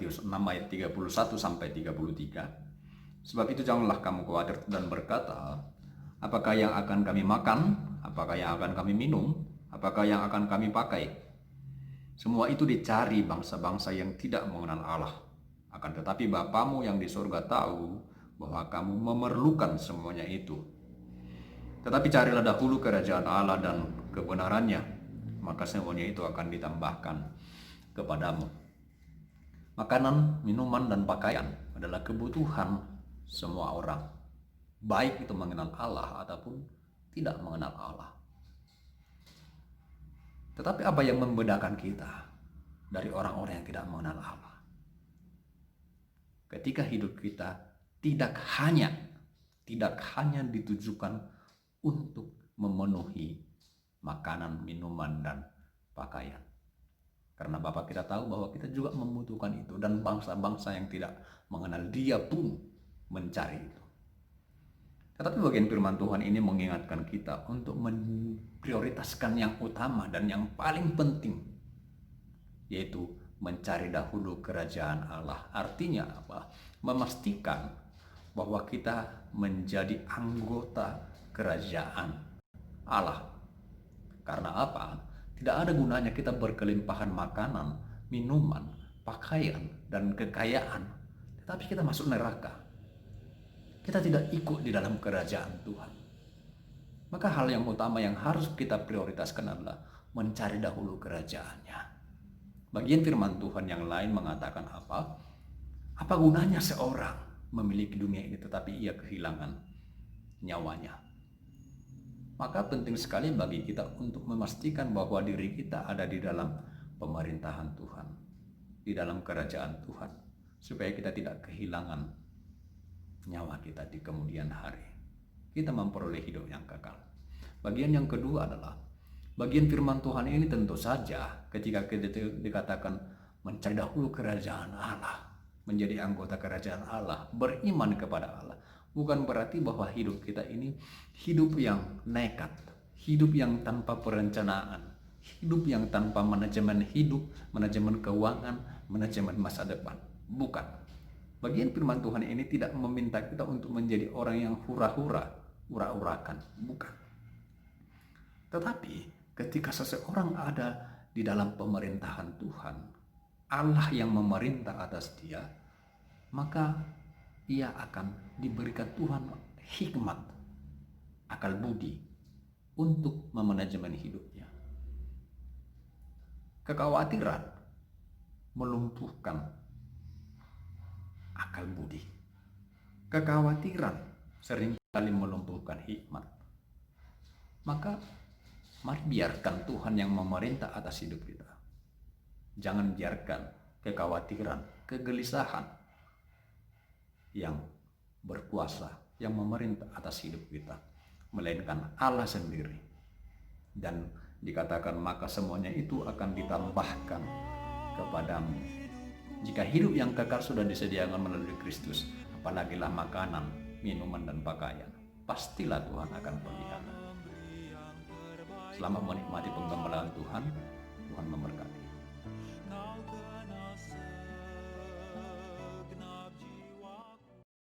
Matius 6 ayat 31 sampai 33. Sebab itu janganlah kamu khawatir dan berkata, apakah yang akan kami makan? Apakah yang akan kami minum? Apakah yang akan kami pakai? Semua itu dicari bangsa-bangsa yang tidak mengenal Allah. Akan tetapi Bapamu yang di surga tahu bahwa kamu memerlukan semuanya itu. Tetapi carilah dahulu kerajaan Allah dan kebenarannya, maka semuanya itu akan ditambahkan kepadamu. Makanan, minuman, dan pakaian adalah kebutuhan semua orang, baik itu mengenal Allah ataupun tidak mengenal Allah. Tetapi apa yang membedakan kita dari orang-orang yang tidak mengenal Allah? Ketika hidup kita tidak hanya ditujukan untuk memenuhi makanan, minuman, dan pakaian. Karena Bapa kita tahu bahwa kita juga membutuhkan itu, dan bangsa-bangsa yang tidak mengenal Dia pun mencari itu. Tetapi bagian firman Tuhan ini mengingatkan kita untuk memprioritaskan yang utama dan yang paling penting, yaitu mencari dahulu kerajaan Allah. Artinya apa? Memastikan bahwa kita menjadi anggota kerajaan Allah. Karena apa? Tidak ada gunanya kita berkelimpahan makanan, minuman, pakaian, dan kekayaan, tetapi kita masuk neraka. Kita tidak ikut di dalam kerajaan Tuhan. Maka hal yang utama yang harus kita prioritaskan adalah mencari dahulu kerajaannya. Bagian firman Tuhan yang lain mengatakan apa? Apa gunanya seorang memiliki dunia ini tetapi ia kehilangan nyawanya? Maka penting sekali bagi kita untuk memastikan bahwa diri kita ada di dalam pemerintahan Tuhan, di dalam kerajaan Tuhan, supaya kita tidak kehilangan nyawa kita di kemudian hari. Kita memperoleh hidup yang kekal. Bagian yang kedua adalah bagian firman Tuhan ini tentu saja ketika kita dikatakan mencari dahulu kerajaan Allah, menjadi anggota kerajaan Allah, beriman kepada Allah, bukan berarti bahwa hidup kita ini hidup yang nekat, hidup yang tanpa perencanaan, hidup yang tanpa manajemen hidup, manajemen keuangan, manajemen masa depan. Bukan. Bagian firman Tuhan ini tidak meminta kita untuk menjadi orang yang hura-hura, ura-urakan. Bukan. Tetapi ketika seseorang ada di dalam pemerintahan Tuhan, Allah yang memerintah atas dia, maka ia akan diberikan Tuhan hikmat, akal budi untuk memanajemen hidupnya. Kekhawatiran melumpuhkan akal budi. Kekhawatiran seringkali melumpuhkan hikmat. Maka mari biarkan Tuhan yang memerintah atas hidup kita. Jangan biarkan kekhawatiran, kegelisahan yang berkuasa, yang memerintah atas hidup kita, melainkan Allah sendiri. Dan dikatakan maka semuanya itu akan ditambahkan kepadamu. Jika hidup yang kekal sudah disediakan melalui Kristus, apalagilah makanan, minuman, dan pakaian, pastilah Tuhan akan pelihara. Selamat menikmati penggembalaan